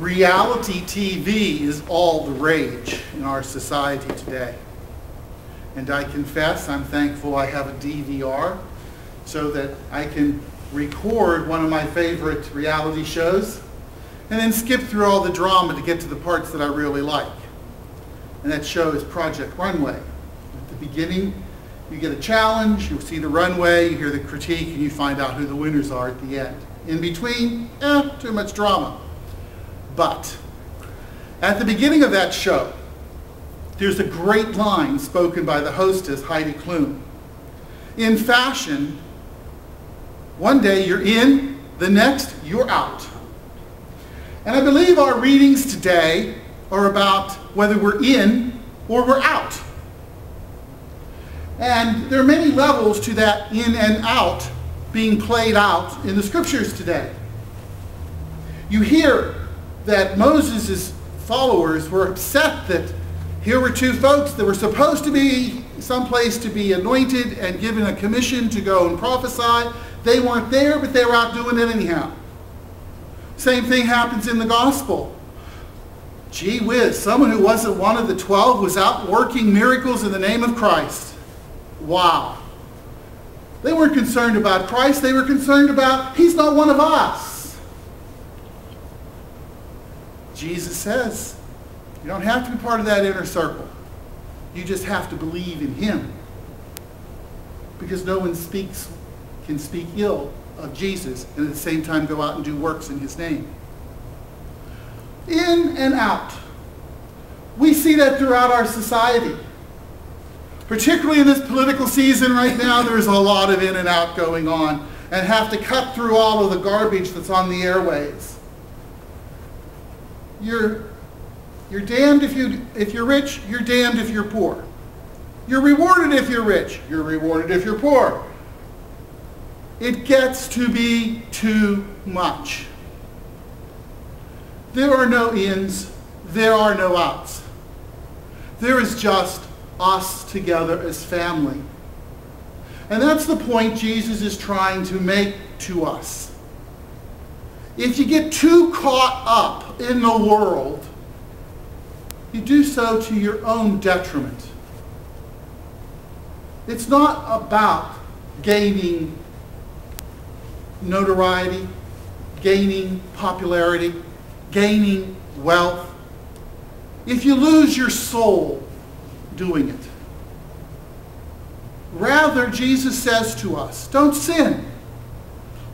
Reality TV is all the rage in our society today. And I confess, I'm thankful I have a DVR so that I can record one of my favorite reality shows and then skip through all the drama to get to the parts that I really like. And that show is Project Runway. At the beginning, you get a challenge, you see the runway, you hear the critique, and you find out who the winners are at the end. In between, too much drama. But at the beginning of that show, there's a great line spoken by the hostess, Heidi Klum. In fashion, one day you're in, the next you're out. And I believe our readings today are about whether we're in or we're out. And there are many levels to that in and out being played out in the scriptures today. You hear that Moses' followers were upset that here were two folks that were supposed to be someplace to be anointed and given a commission to go and prophesy. They weren't there, but they were out doing it anyhow. Same thing happens in the gospel. Gee whiz, someone who wasn't one of the 12 was out working miracles in the name of Christ. Wow. They weren't concerned about Christ, they were concerned about, he's not one of us. Jesus says, you don't have to be part of that inner circle. You just have to believe in him. Because no one can speak ill of Jesus and at the same time go out and do works in his name. In and out. We see that throughout our society. Particularly in this political season right now, there's a lot of in and out going on and have to cut through all of the garbage that's on the airwaves. You're damned if you're rich, you're damned if you're poor. You're rewarded if you're rich, you're rewarded if you're poor. It gets to be too much. There are no ins, there are no outs. There is just us together as family. And that's the point Jesus is trying to make to us. If you get too caught up in the world, you do so to your own detriment. It's not about gaining notoriety, gaining popularity, gaining wealth. If you lose your soul doing it. Rather, Jesus says to us, don't sin.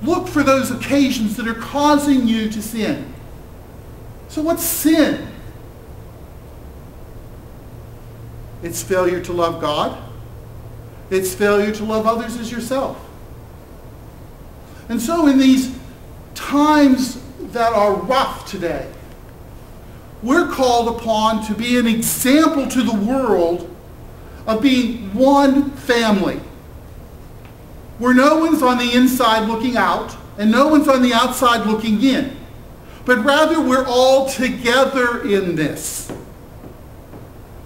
Look for those occasions that are causing you to sin. So what's sin? It's failure to love God. It's failure to love others as yourself. And so in these times that are rough today, we're called upon to be an example to the world of being one family, where no one's on the inside looking out and no one's on the outside looking in, but rather we're all together in this,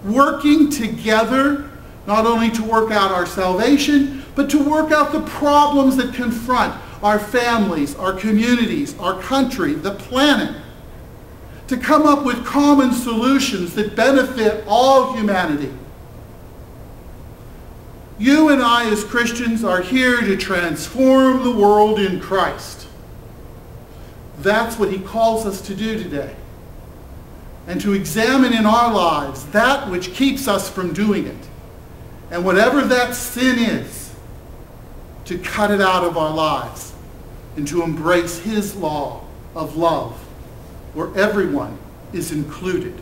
working together not only to work out our salvation, but to work out the problems that confront our families, our communities, our country, the planet, to come up with common solutions that benefit all humanity. You and I as Christians are here to transform the world in Christ. That's what he calls us to do today. And to examine in our lives that which keeps us from doing it. And whatever that sin is, to cut it out of our lives and to embrace his law of love, where everyone is included.